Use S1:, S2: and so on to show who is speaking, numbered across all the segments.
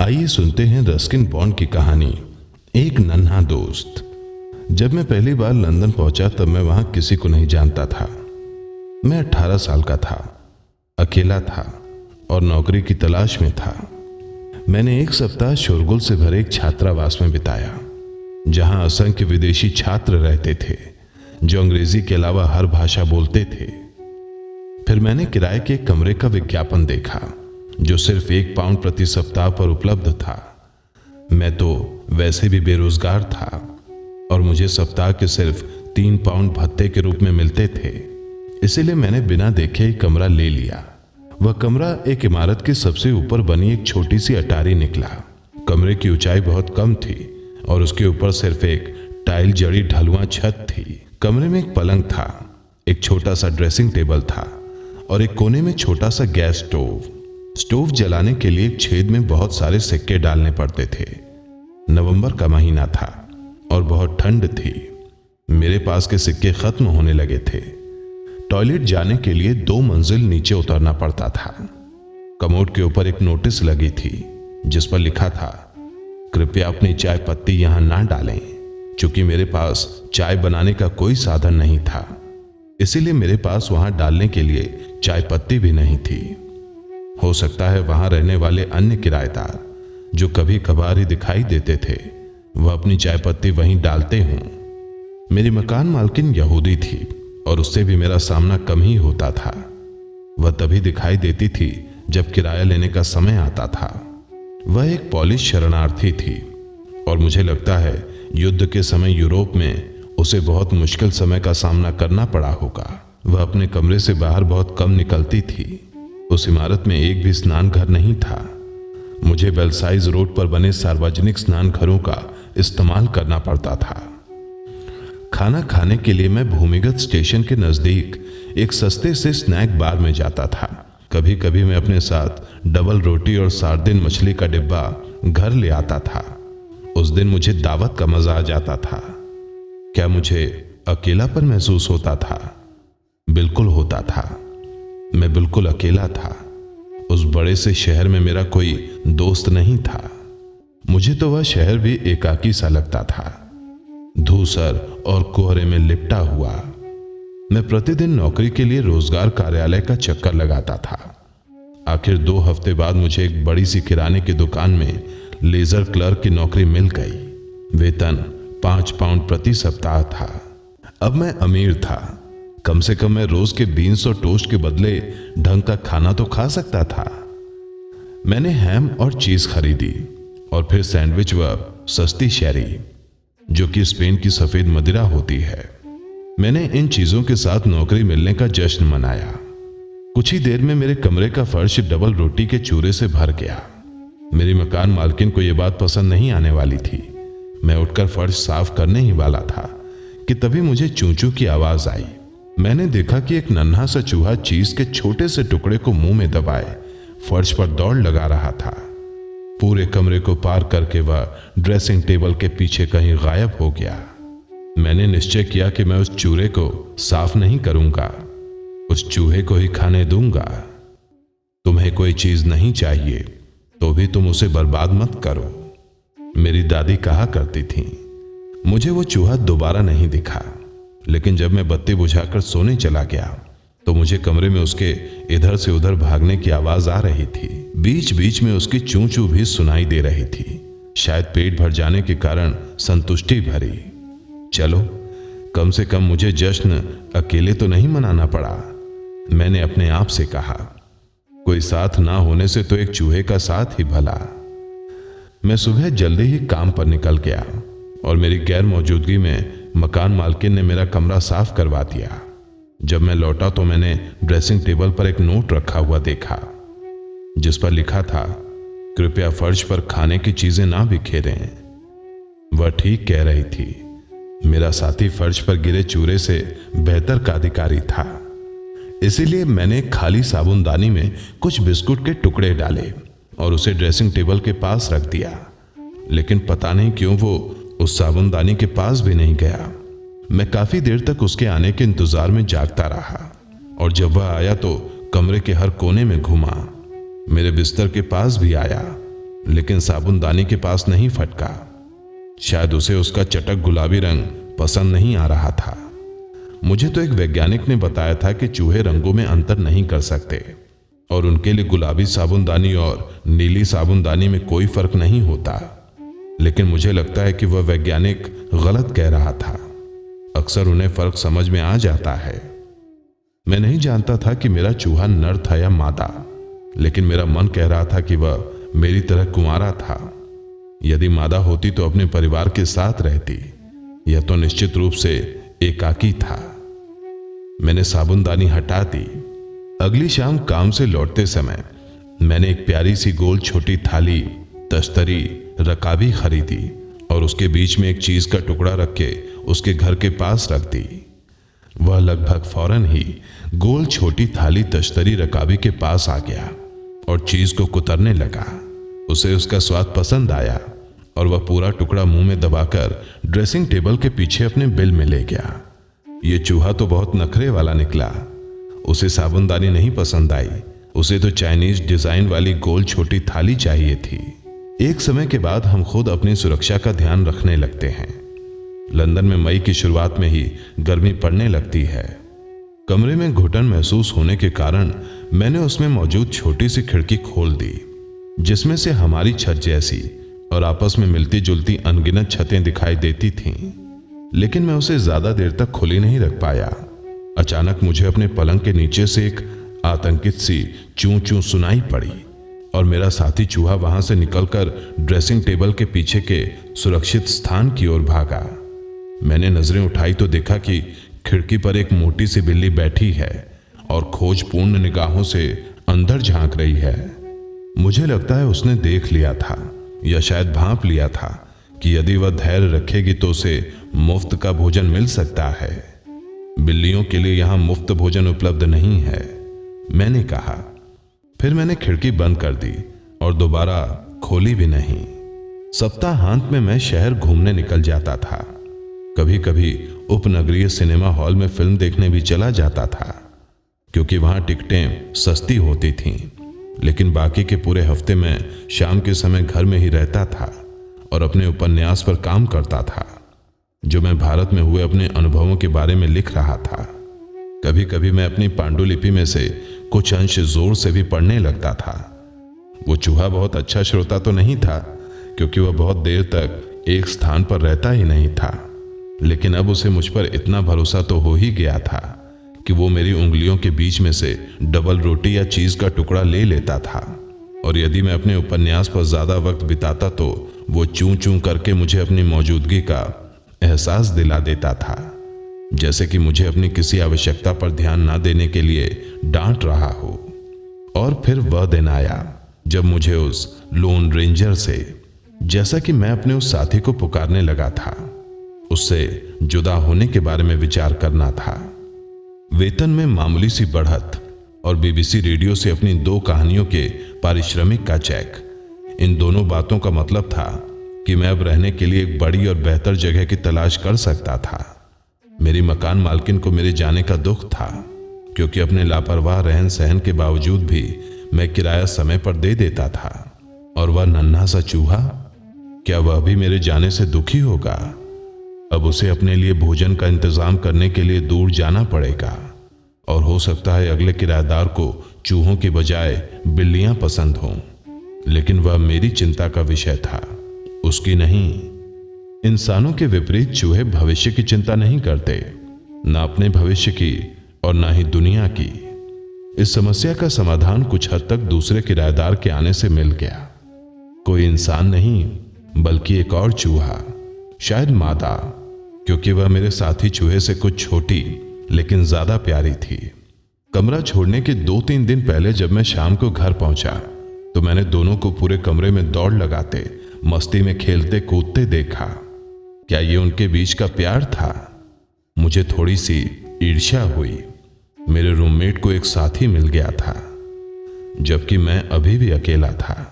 S1: आइए सुनते हैं रस्किन बॉन्ड की कहानी, एक नन्हा दोस्त। जब मैं पहली बार लंदन पहुंचा तब मैं वहां किसी को नहीं जानता था। मैं 18 साल का था, अकेला था और नौकरी की तलाश में था। मैंने एक सप्ताह शोरगुल से भरे एक छात्रावास में बिताया, जहां असंख्य विदेशी छात्र रहते थे जो अंग्रेजी के अलावा हर भाषा बोलते थे। फिर मैंने किराए के एक कमरे का विज्ञापन देखा जो सिर्फ 1 पाउंड प्रति सप्ताह पर उपलब्ध था। मैं तो वैसे भी बेरोजगार था और मुझे सप्ताह के सिर्फ 3 पाउंड भत्ते के रूप में मिलते थे। इसीलिए मैंने बिना देखे एक कमरा ले लिया। वह कमरा एक इमारत के सबसे ऊपर बनी एक छोटी सी अटारी निकला। कमरे की ऊंचाई बहुत कम थी और उसके ऊपर सिर्फ एक टाइल जड़ी ढलुआ छत थी। कमरे में एक पलंग था, एक छोटा सा ड्रेसिंग टेबल था और एक कोने में छोटा सा गैस स्टोव जलाने के लिए एक छेद में बहुत सारे सिक्के डालने पड़ते थे। नवंबर का महीना था और बहुत ठंड थी। मेरे पास के सिक्के खत्म होने लगे थे। टॉयलेट जाने के लिए 2 मंजिल नीचे उतरना पड़ता था। कमोड के ऊपर एक नोटिस लगी थी जिस पर लिखा था, कृपया अपनी चाय पत्ती यहां ना डालें। चूंकि मेरे पास चाय बनाने का कोई साधन नहीं था, इसीलिए मेरे पास वहां डालने के लिए चाय पत्ती भी नहीं थी। हो सकता है वहां रहने वाले अन्य किराएदार जो कभी कभार ही दिखाई देते थे, वह अपनी चाय पत्ती वहीं डालते हों। मेरी मकान मालकिन यहूदी थी और उससे भी मेरा सामना कम ही होता था। वह तभी दिखाई देती थी जब किराया लेने का समय आता था। वह एक पॉलिश शरणार्थी थी और मुझे लगता है युद्ध के समय यूरोप में उसे बहुत मुश्किल समय का सामना करना पड़ा होगा। वह अपने कमरे से बाहर बहुत कम निकलती थी। उस इमारत में एक भी स्नान घर नहीं था। मुझे बेलसाइज रोड पर बने सार्वजनिक स्नान घरों का इस्तेमाल करना पड़ता था। खाना खाने के लिए मैं भूमिगत स्टेशन के नजदीक एक सस्ते से स्नैक बार में जाता था। कभी कभी मैं अपने साथ डबल रोटी और सार्डिन मछली का डिब्बा घर ले आता था। उस दिन मुझे दावत का मजा आ जाता था। क्या मुझे अकेलापन महसूस होता था? बिल्कुल होता था। मैं बिल्कुल अकेला था। उस बड़े से शहर में मेरा कोई दोस्त नहीं था। मुझे तो वह शहर भी एकाकी सा लगता था, धूसर और कोहरे में लिपटा हुआ। मैं प्रतिदिन नौकरी के लिए रोजगार कार्यालय का चक्कर लगाता था। आखिर 2 हफ्ते बाद मुझे एक बड़ी सी किराने की दुकान में लेजर क्लर्क की नौकरी मिल गई। वेतन 5 पाउंड प्रति सप्ताह था। अब मैं अमीर था। कम से कम मैं रोज के बीन्स और टोस्ट के बदले ढंग का खाना तो खा सकता था। मैंने हैम और चीज खरीदी और फिर सैंडविच व सस्ती शैरी, जो कि स्पेन की सफेद मदिरा होती है। मैंने इन चीजों के साथ नौकरी मिलने का जश्न मनाया। कुछ ही देर में मेरे कमरे का फर्श डबल रोटी के चूरे से भर गया। मेरी मकान मालकिन को यह बात पसंद नहीं आने वाली थी। मैं उठकर फर्श साफ करने ही वाला था कि तभी मुझे चूं चूं की आवाज आई। मैंने देखा कि एक नन्हा सा चूहा चीज के छोटे से टुकड़े को मुंह में दबाए फर्श पर दौड़ लगा रहा था। पूरे कमरे को पार करके वह ड्रेसिंग टेबल के पीछे कहीं गायब हो गया। मैंने निश्चय किया कि मैं उस चूहे को साफ नहीं करूंगा, उस चूहे को ही खाने दूंगा। तुम्हें कोई चीज नहीं चाहिए तो भी तुम उसे बर्बाद मत करो, मेरी दादी कहा करती थी। मुझे वो चूहा दोबारा नहीं दिखा, लेकिन जब मैं बत्ती बुझाकर सोने चला गया तो मुझे कमरे में उसके इधर से उधर भागने की आवाज आ रही थी। बीच बीच में उसकी चूं चूं भी सुनाई दे रही थी, शायद पेट भर जाने के कारण संतुष्टि भरी। चलो, कम से कम मुझे जश्न अकेले तो नहीं मनाना पड़ा, मैंने अपने आप से कहा। कोई साथ ना होने से तो एक चूहे का साथ ही भला। मैं सुबह जल्दी ही काम पर निकल गया और मेरी गैर मौजूदगी में मकान मालकिन ने मेरा कमरा साफ करवा दिया। जब मैं लौटा तो मैंने ड्रेसिंग टेबल पर एक नोट रखा हुआ देखा जिस पर लिखा था, कृपया फर्श पर खाने की चीजें ना बिखेरें। वह ठीक कह रही थी। मेरा साथी फर्श पर गिरे चूरे से बेहतर का अधिकारी था। इसीलिए मैंने खाली साबुनदानी में कुछ बिस्कुट के टुकड़े डाले और उसे ड्रेसिंग टेबल के पास रख दिया। लेकिन पता नहीं क्यों वो उस साबुनदानी के पास भी नहीं गया। मैं काफी देर तक उसके आने के इंतजार में जागता रहा और जब वह आया तो कमरे के हर कोने में घूमा। मेरे बिस्तर के पास भी आया लेकिन साबुनदानी के पास नहीं फटका। शायद उसे उसका चटक गुलाबी रंग पसंद नहीं आ रहा था। मुझे तो एक वैज्ञानिक ने बताया था कि चूहे रंगों में अंतर नहीं कर सकते और उनके लिए गुलाबी साबुनदानी और नीली साबुनदानी में कोई फर्क नहीं होता। लेकिन मुझे लगता है कि वह वैज्ञानिक गलत कह रहा था। अक्सर उन्हें फर्क समझ में आ जाता है। मैं नहीं जानता था कि मेरा चूहा नर था या मादा, लेकिन मेरा मन कह रहा था कि वह मेरी तरह कुंवारा था। यदि मादा होती तो अपने परिवार के साथ रहती, यह तो निश्चित रूप से एकाकी था। मैंने साबुनदानी हटा दी। अगली शाम काम से लौटते समय मैंने एक प्यारी सी गोल छोटी थाली, तश्तरी, रकाबी खरीदी और उसके बीच में एक चीज का टुकड़ा रख के उसके घर के पास रख दी। वह लगभग फौरन ही गोल छोटी थाली, तश्तरी, रकाबी के पास आ गया और चीज को कुतरने लगा। उसे उसका स्वाद पसंद आया और वह पूरा टुकड़ा मुंह में दबाकर ड्रेसिंग टेबल के पीछे अपने बिल में ले गया। ये चूहा तो बहुत नखरे वाला निकला। उसे साबुनदानी नहीं पसंद आई, उसे तो चाइनीज डिजाइन वाली गोल छोटी थाली चाहिए थी। एक समय के बाद हम खुद अपनी सुरक्षा का ध्यान रखने लगते हैं। लंदन में मई की शुरुआत में ही गर्मी पड़ने लगती है। कमरे में घुटन महसूस होने के कारण मैंने उसमें मौजूद छोटी सी खिड़की खोल दी, जिसमें से हमारी छत जैसी और आपस में मिलती जुलती अनगिनत छतें दिखाई देती थीं। लेकिन मैं उसे ज्यादा देर तक खुली नहीं रख पाया। अचानक मुझे अपने पलंग के नीचे से एक आतंकित सी चूं चूं सुनाई पड़ी और मेरा साथी चूहा वहां से निकलकर ड्रेसिंग टेबल के पीछे के सुरक्षित स्थान की ओर भागा। मैंने नजरें उठाई तो देखा कि खिड़की पर एक मोटी सी बिल्ली बैठी है और खोजपूर्ण निगाहों से अंदर झांक रही है। मुझे लगता है उसने देख लिया था या शायद भांप लिया था कि यदि वह धैर्य रखेगी तो उसे मुफ्त का भोजन मिल सकता है। बिल्लियों के लिए यहां मुफ्त भोजन उपलब्ध नहीं है, मैंने कहा। फिर मैंने खिड़की बंद कर दी और दोबारा खोली भी नहीं। सप्ताहांत में मैं शहर घूमने निकल जाता था। कभी कभी उपनगरीय सिनेमा हॉल में फिल्म देखने भी चला जाता था, क्योंकि वहां टिकटें सस्ती होती थीं। लेकिन बाकी के पूरे हफ्ते में शाम के समय घर में ही रहता था और अपने उपन्यास पर काम करता था, जो मैं भारत में हुए अपने अनुभवों के बारे में लिख रहा था। कभी कभी मैं अपनी पांडुलिपि में से कुछ अंश जोर से भी पढ़ने लगता था। वो चूहा बहुत अच्छा श्रोता तो नहीं था, क्योंकि वह बहुत देर तक एक स्थान पर रहता ही नहीं था। लेकिन अब उसे मुझ पर इतना भरोसा तो हो ही गया था कि वो मेरी उंगलियों के बीच में से डबल रोटी या चीज का टुकड़ा ले लेता था। और यदि मैं अपने उपन्यास पर ज्यादा वक्त बिताता तो वो चूं चूं करके मुझे अपनी मौजूदगी का एहसास दिला देता था, जैसे कि मुझे अपनी किसी आवश्यकता पर ध्यान ना देने के लिए डांट रहा हो। और फिर वह दिन आया जब मुझे उस लोन रेंजर से, जैसा कि मैं अपने उस साथी को पुकारने लगा था, उससे जुदा होने के बारे में विचार करना था। वेतन में मामूली सी बढ़त और बीबीसी रेडियो से अपनी 2 कहानियों के पारिश्रमिक का चेक, इन दोनों बातों का मतलब था कि मैं अब रहने के लिए एक बड़ी और बेहतर जगह की तलाश कर सकता था। मेरी मकान मालकिन को मेरे जाने का दुख था, क्योंकि अपने लापरवाह रहन सहन के बावजूद भी मैं किराया समय पर दे देता था। और वह नन्हा सा चूहा, क्या वह भी मेरे जाने से दुखी होगा? अब उसे अपने लिए भोजन का इंतजाम करने के लिए दूर जाना पड़ेगा, और हो सकता है अगले किराएदार को चूहों की बजाय बिल्लियां पसंद हों। लेकिन वह मेरी चिंता का विषय था, उसकी नहीं। इंसानों के विपरीत चूहे भविष्य की चिंता नहीं करते, ना अपने भविष्य की और ना ही दुनिया की। इस समस्या का समाधान कुछ हद तक दूसरे किराएदार के आने से मिल गया। कोई इंसान नहीं, बल्कि एक और चूहा, शायद मादा, क्योंकि वह मेरे साथी चूहे से कुछ छोटी लेकिन ज्यादा प्यारी थी। कमरा छोड़ने के 2-3 दिन पहले जब मैं शाम को घर पहुंचा तो मैंने दोनों को पूरे कमरे में दौड़ लगाते, मस्ती में खेलते कूदते देखा। क्या ये उनके बीच का प्यार था? मुझे थोड़ी सी ईर्ष्या हुई। मेरे रूममेट को एक साथी मिल गया था, जबकि मैं अभी भी अकेला था।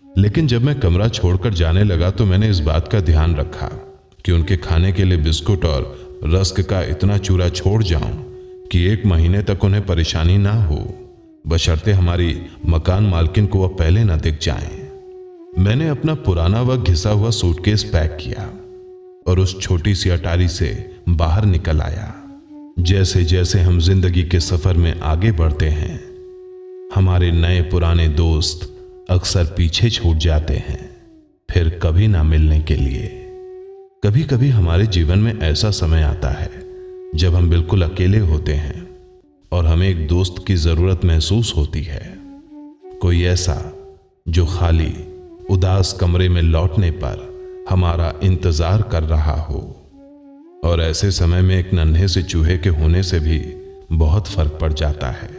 S1: लेकिन जब मैं कमरा छोड़कर जाने लगा तो मैंने इस बात का ध्यान रखा कि उनके खाने के लिए बिस्कुट और रस्क का इतना चूरा छोड़ जाऊं कि 1 महीने तक उन्हें परेशानी ना हो, बशर्ते हमारी मकान मालकिन को वह पहले न दिख जाएं। मैंने अपना पुराना व घिसा हुआ सूटकेस पैक किया और उस छोटी सी अटारी से बाहर निकल आया। जैसे जैसे हम जिंदगी के सफर में आगे बढ़ते हैं, हमारे नए पुराने दोस्त अक्सर पीछे छूट जाते हैं, फिर कभी ना मिलने के लिए। कभी कभी हमारे जीवन में ऐसा समय आता है जब हम बिल्कुल अकेले होते हैं और हमें एक दोस्त की जरूरत महसूस होती है। कोई ऐसा जो खाली उदास कमरे में लौटने पर हमारा इंतजार कर रहा हो। और ऐसे समय में एक नन्हे से चूहे के होने से भी बहुत फर्क पड़ जाता है।